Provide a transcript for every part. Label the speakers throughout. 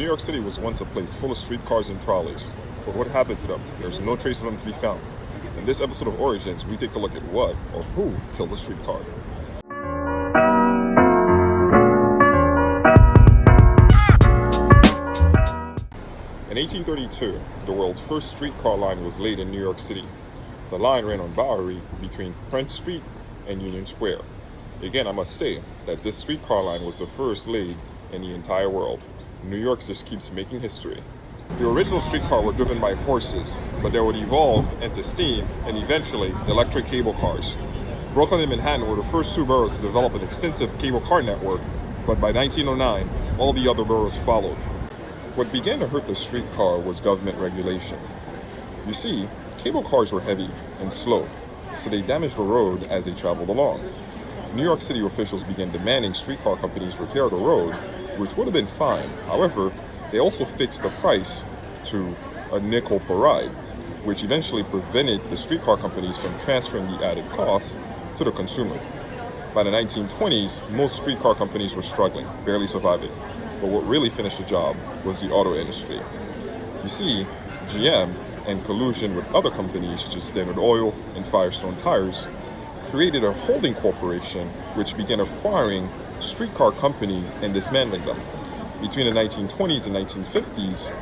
Speaker 1: New York City was once a place full of streetcars and trolleys, but what happened to them? There's no trace of them to be found. In this episode of Origins, we take a look at what or who killed the streetcar. In 1832, the world's first streetcar line was laid in New York City. The line ran on Bowery between Front Street and Union Square. Again, I must say that this streetcar line was the first laid in the entire world. New York just keeps making history. The original streetcar were driven by horses, but they would evolve into steam and eventually electric cable cars. Brooklyn and Manhattan were the first two boroughs to develop an extensive cable car network, but by 1909, all the other boroughs followed. What began to hurt the streetcar was government regulation. You see, cable cars were heavy and slow, so they damaged the road as they traveled along. New York City officials began demanding streetcar companies repair the road, which would have been fine. However, they also fixed the price to a nickel per ride, which eventually prevented the streetcar companies from transferring the added costs to the consumer. By the 1920s, most streetcar companies were struggling, barely surviving. But what really finished the job was the auto industry. You see, GM, in collusion with other companies such as Standard Oil and Firestone Tires, created a holding corporation which began acquiring streetcar companies and dismantling them. Between the 1920s and 1950s,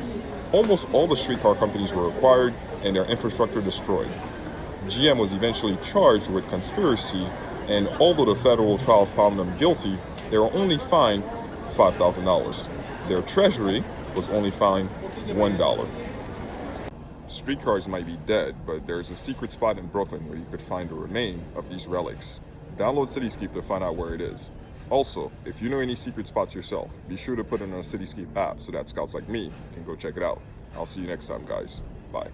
Speaker 1: almost all the streetcar companies were acquired and their infrastructure destroyed. GM was eventually charged with conspiracy, and although the federal trial found them guilty, they were only fined $5,000. Their treasury was only fined $1. Streetcars might be dead, but there's a secret spot in Brooklyn where you could find the remain of these relics. Download Cityscape to find out where it is. Also, if you know any secret spots yourself, be sure to put it on a Cityscape app so that scouts like me can go check it out. I'll see you next time, guys. Bye.